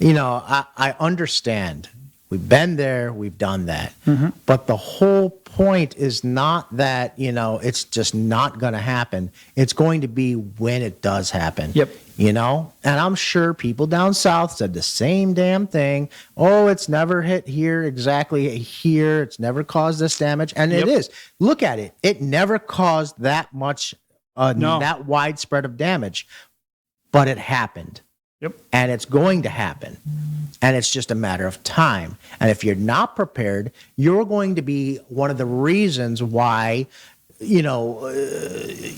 I understand, we've been there, we've done that, but the whole point is not that it's just not going to happen. It's going to be when it does happen. And I'm sure people down south said the same damn thing. Oh, it's never hit here, exactly here. It's never caused this damage. And it is. Look at it. It never caused that much, that widespread of damage. But it happened. And it's going to happen. And it's just a matter of time. And if you're not prepared, you're going to be one of the reasons why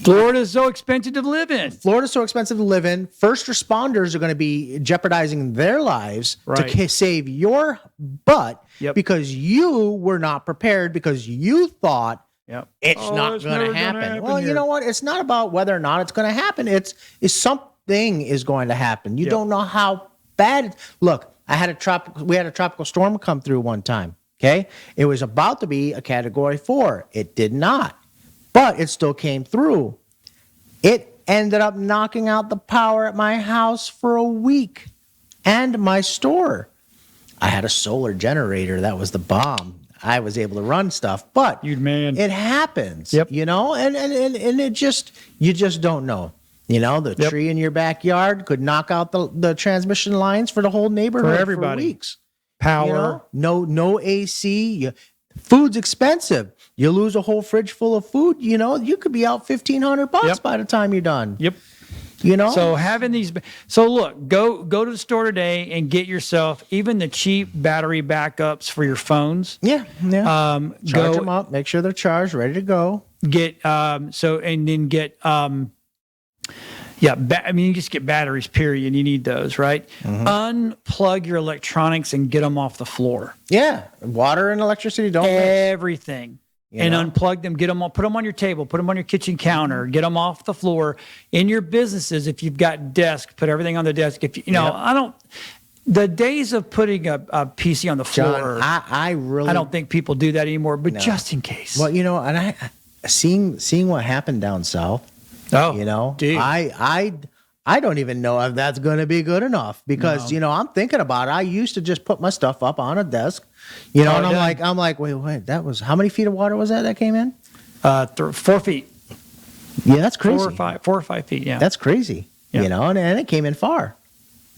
Florida's so expensive to live in. Florida's so expensive to live in. First responders are going to be jeopardizing their lives to save your butt because you were not prepared because you thought it's not going to happen. Well, you know what? It's not about whether or not it's going to happen. It's something is going to happen. You don't know how bad. Look, we had a tropical storm come through one time. Okay, it was about to be a Category 4. It did not, but it still came through. It ended up knocking out the power at my house for a week and my store. I had a solar generator. That was the bomb. I was able to run stuff, but it happens, and it just, you just don't know. The tree in your backyard could knock out the transmission lines for the whole neighborhood for everybody. For weeks. Power. No AC. Food's expensive. You lose a whole fridge full of food, you could be out $1,500 by the time you're done. Yep. So having these, look, go to the store today and get yourself even the cheap battery backups for your phones. Yeah. Charge them up. Make sure they're charged, ready to go. Get you just get batteries, period. You need those, right? Mm-hmm. Unplug your electronics and get them off the floor. Yeah. Water and electricity don't mix. Everything. Unplug them, get them on, put them on your table, put them on your kitchen counter, get them off the floor. In your businesses, if you've got desk, put everything on the desk. If the days of putting a PC on the floor, John, I don't think people do that anymore, but just in case. Well, and I seeing what happened down south. Oh, dude. I don't even know if that's going to be good enough because, I'm thinking about it. I used to just put my stuff up on a desk, and I'm like, wait, that was, how many feet of water was that came in? 4 feet. Yeah, that's crazy. 4 or 5 feet. Yeah. That's crazy, and it came in far,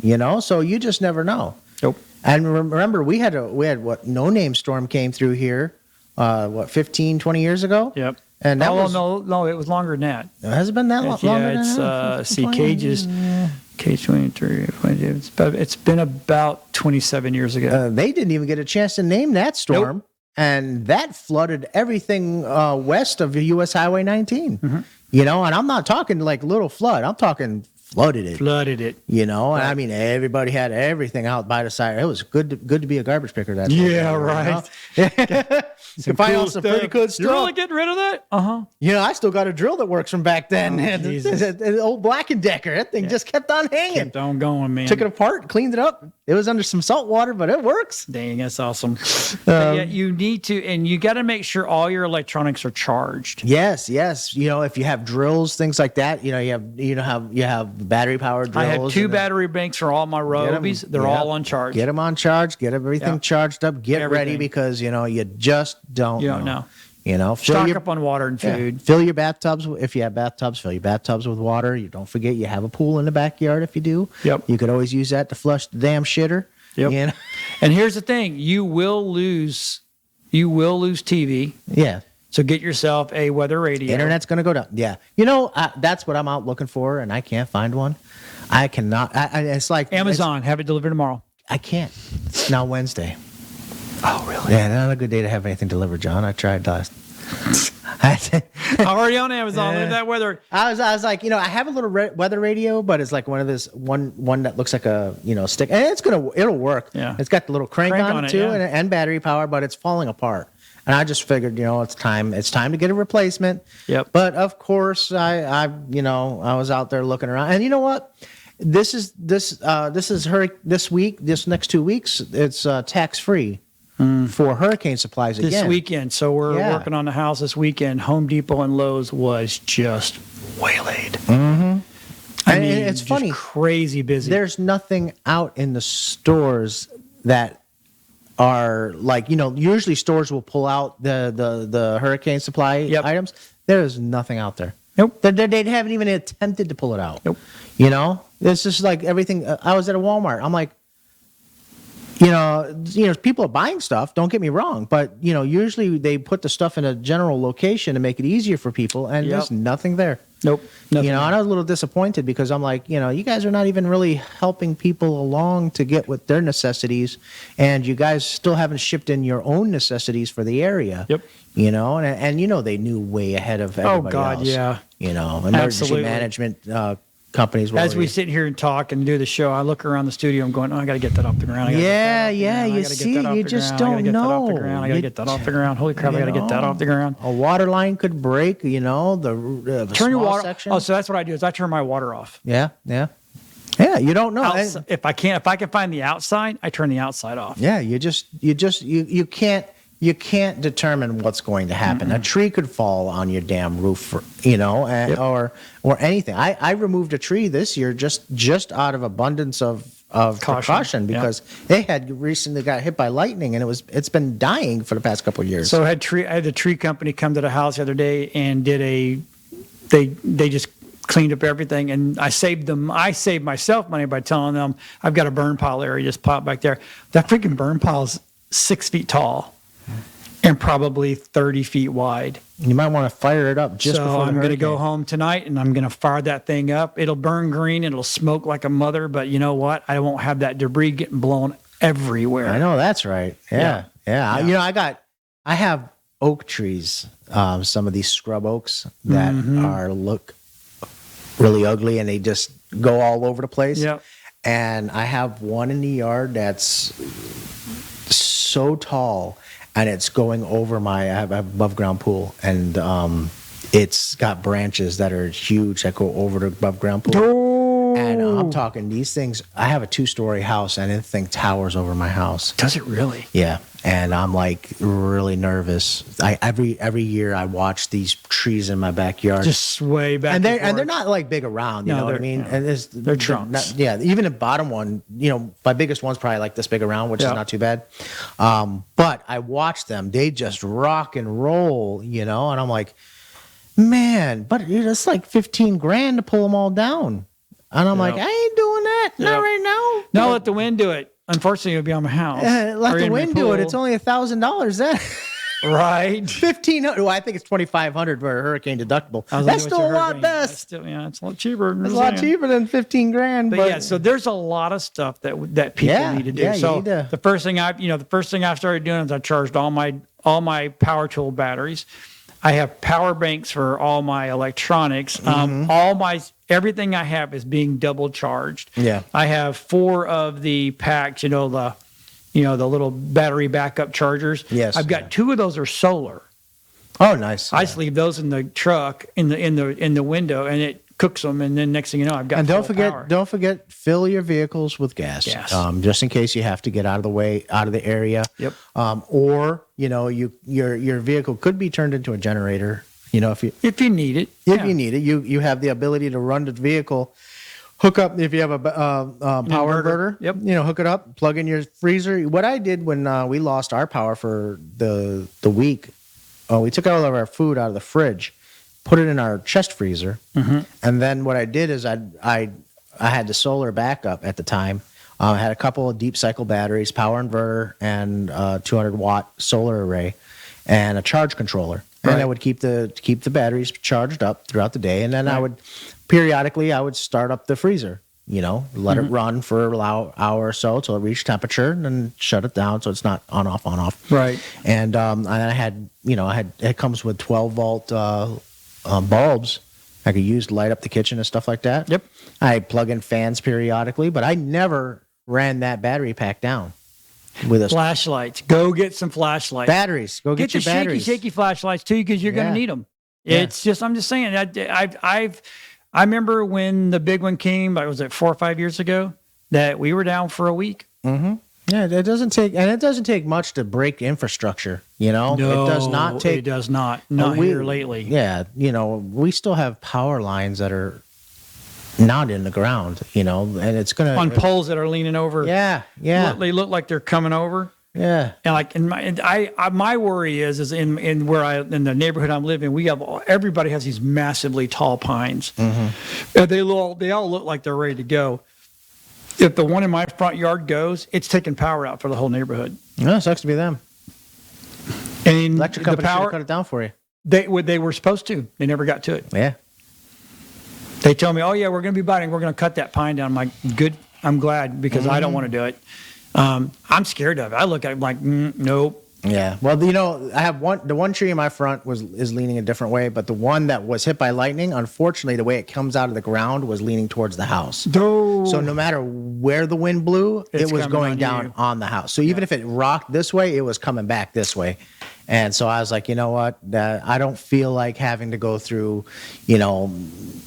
so you just never know. Nope. And remember, we had what No Name storm came through here, 15, 20 years ago? Yep. And that no, it was longer than that. Has it been that long? Yeah, it's Cages, Cage 23. It's been about 27 years ago. They didn't even get a chance to name that storm, and that flooded everything west of US Highway 19. Mm-hmm. And I'm not talking like little flood. I'm talking flooded it. And I mean, everybody had everything out by the side. It was good to be a garbage picker that day. Yeah, right. You can find out some pretty good stuff. You're really getting rid of that? Uh-huh. I still got a drill that works from back then. The old Black & Decker. That thing just kept on hanging. Kept on going, man. Took it apart, cleaned it up. It was under some salt water, but it works. Dang, that's awesome. You need to, and you got to make sure all your electronics are charged. Yes. If you have drills, things like that, you have battery powered drills. I have 2 battery banks for all my Robies. They're all on charge. Get them on charge. Get everything charged up. Get ready because you just don't know. Stock up on water and food. Fill your bathtubs. If you have bathtubs, fill your bathtubs with water. You don't forget you have a pool in the backyard if you do. Yep. You could always use that to flush the damn shitter. Yep. And here's the thing. You will lose TV. Yeah. So get yourself a weather radio. Internet's going to go down. Yeah. That's what I'm out looking for, and I can't find one. I cannot. It's like Amazon. Have it delivered tomorrow. I can't. It's now Wednesday. Oh, really? Yeah, not a good day to have anything delivered, John. I tried last. Already on Amazon. Look at that weather. I was like, I have a little weather radio, but it's like one of this one that looks like a stick, and it'll work. Yeah. It's got the little crank on it too, and battery power, but it's falling apart. And I just figured, it's time to get a replacement. Yep. But of course, I was out there looking around, and you know what? This next 2 weeks, it's tax free. For hurricane supplies again. This weekend. So we're working on the house this weekend. Home Depot and Lowe's was just waylaid. Mm-hmm. I mean, it's funny. Crazy busy. There's nothing out in the stores that are like, usually stores will pull out the hurricane supply items. There is nothing out there. Nope. They haven't even attempted to pull it out. Nope. It's just like everything. I was at a Walmart. I'm like, people are buying stuff, don't get me wrong, but, usually they put the stuff in a general location to make it easier for people, and there's nothing there. Nope. Nothing. You know, and I was a little disappointed because I'm like, you guys are not even really helping people along to get with their necessities, and you guys still haven't shipped in your own necessities for the area. Yep. And they knew way ahead of everybody else. Yeah. Emergency Absolutely. management companies. As we sit here and talk and do the show, I look around the studio. I'm going, I got to get that off the ground. You see, you just don't know. I got to get that off the ground. Holy crap! I got to get that off the ground. A water line could break. The turn your water. section. Oh, so that's what I do is I turn my water off. Yeah. You don't know. If I can find the outside, I turn the outside off. Yeah, you can't determine what's going to happen. Mm-hmm. A tree could fall on your damn roof, or anything. I removed a tree this year just out of abundance of precaution because they had recently got hit by lightning, and it's been dying for the past couple of years. So I had the tree company come to the house the other day and they just cleaned up everything, and I saved myself money by telling them I've got a burn pile area just pop back there. That freaking burn pile is 6 feet tall and probably 30 feet wide. You might want to fire it up just before the hurricane. I'm going to go home tonight and I'm going to fire that thing up. It'll burn green. It'll smoke like a mother, but you know what? I won't have that debris getting blown everywhere. I know, that's right. Yeah. I have oak trees, some of these scrub oaks that look really ugly and they just go all over the place. Yep. And I have one in the yard that's so tall, and it's going over I have above ground pool, and it's got branches that are huge that go over the above ground pool. Oh. And I'm talking these things. I have a 2-story house, and this thing towers over my house. Does it really? Yeah. And I'm like really nervous. Every year I watch these trees in my backyard just sway back, and they're not like big around. You know what I mean? And they're trunks. Even the bottom one. My biggest one's probably like this big around, which is not too bad. But I watch them; they just rock and roll. And I'm like, man, but it's like $15,000 to pull them all down. And I'm like, I ain't doing that. Not right now. No, let the wind do it. Unfortunately, it'll be on my house. Let the wind do it. It's only $1,000 then. Right. $1,500. Well, I think it's $2,500 for a hurricane deductible. That's still a lot best. It's a lot cheaper. It's a lot cheaper than $15,000. But so there's a lot of stuff that people need to do. So the first thing I started doing is I charged all my power tool batteries. I have power banks for all my electronics. Everything I have is being double charged. Yeah. I have 4 of the packs, the little battery backup chargers. Yes. I've got 2 of those are solar. Oh, nice. I just leave those in the truck in the window, and it cooks them. And then next thing you know, I've got. And don't forget, fill your vehicles with gas. Just in case you have to get out of the area. Yep. Or your vehicle could be turned into a generator. If you need it. If you need it, you have the ability to run the vehicle. Hook up if you have a power inverter. Yep. Hook it up. Plug in your freezer. What I did when we lost our power for the week, we took all of our food out of the fridge, put it in our chest freezer, and then what I did is I had the solar backup at the time. I had a couple of deep cycle batteries, power inverter, and 200-watt solar array, and a charge controller. And I would keep the batteries charged up throughout the day, and then I would periodically start up the freezer. Let it run for an hour or so till it reached temperature, and then shut it down so it's not on off. Right. And I had it comes with 12-volt bulbs I could use to light up the kitchen and stuff like that. Yep. I plug in fans periodically, but I never ran that battery pack down. With flashlights. Go get some flashlights. Batteries. Go get your batteries. Shaky flashlights too, because you're going to need them. It's just, I'm just saying. I remember when the big one came. Was it 4 or 5 years ago that we were down for a week? Mm-hmm. Yeah, it doesn't take much to break infrastructure. No, it does not take. It does not. Not here lately. Yeah, we still have power lines that are not in the ground, and it's gonna on poles that are leaning over. Yeah. They look like they're coming over. Yeah. And my worry is in the neighborhood I'm living, everybody has these massively tall pines. Mm-hmm. They all look like they're ready to go. If the one in my front yard goes, it's taking power out for the whole neighborhood. No, it sucks to be them. And electric company should cut it down for you. They were supposed to. They never got to it. Yeah. They tell me, oh yeah, we're going to be biting. We're going to cut that pine down. I'm like, good. I'm glad because I don't want to do it. I'm scared of it. I look at it like, nope. Yeah. Well, you know, I have the one tree in my front is leaning a different way, but the one that was hit by lightning, unfortunately, the way it comes out of the ground was leaning towards the house. No. So no matter where the wind blew, it was going down on the house. So even if it rocked this way, it was coming back this way. And so I was like, you know what? I don't feel like having to go through, you know,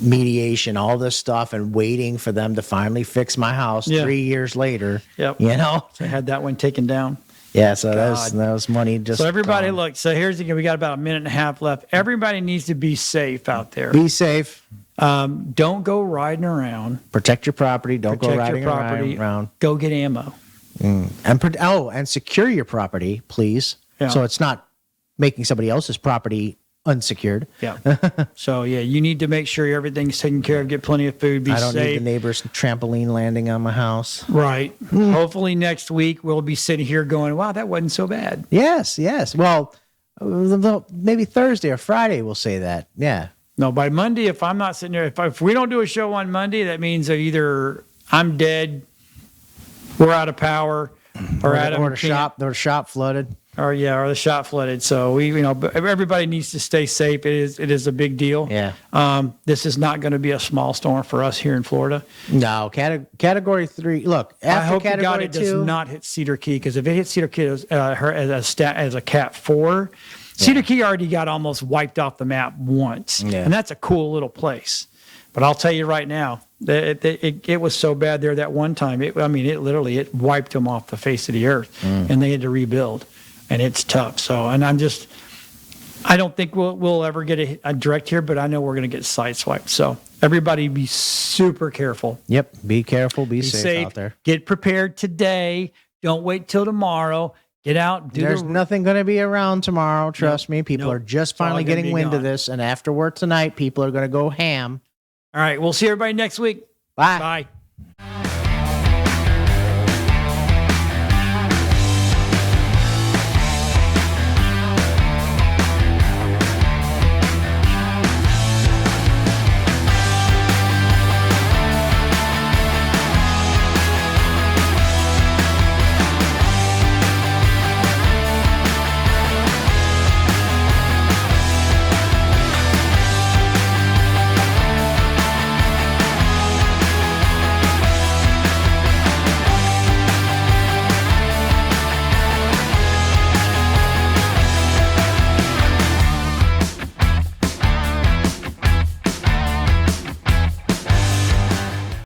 mediation, all this stuff, and waiting for them to finally fix my house 3 years later. Yep. You know, So I had that one taken down. yeah. So that was money. Just So everybody, gone. look. So here's the thing. We got about a minute and a half left. Everybody needs to be safe out there. Be safe. Don't go riding around. Protect your property. Don't go Protect riding your property. around. Go get ammo. And secure your property, please. Yeah. So it's not making somebody else's property unsecured. Yeah. So yeah, you need to make sure everything's taken care of. Get plenty of food. Be I don't safe. need the neighbor's trampoline landing on my house. Right. Hopefully next week we'll be sitting here going, wow, that wasn't so bad. Yes. Well, maybe Thursday or Friday we'll say that. Yeah. No, by Monday, if I'm not sitting there, if we don't do a show on Monday, that means that either I'm dead, we're out of power, or the shop flooded. or the shop flooded. So but everybody needs to stay safe. It is a big deal. Yeah. This is not going to be a small storm for us here in Florida. No, category 3. Look, after I hope to category God it 2, does not hit Cedar Key, because if it hits Cedar Key as a Cat 4, Cedar Key already got almost wiped off the map once, and that's a cool little place. But I'll tell you right now, it was so bad there that one time. It literally wiped them off the face of the earth, and they had to rebuild, and it's tough. So, and I don't think we'll ever get a direct here, but I know we're going to get sideswiped. So everybody be super careful. Yep. Be careful. Be safe out there. Get prepared today. Don't wait till tomorrow. Get out. There's nothing going to be around tomorrow. Trust me. People are just finally getting wind of this. And after work tonight, people are going to go ham. All right. We'll see everybody next week. Bye. Bye.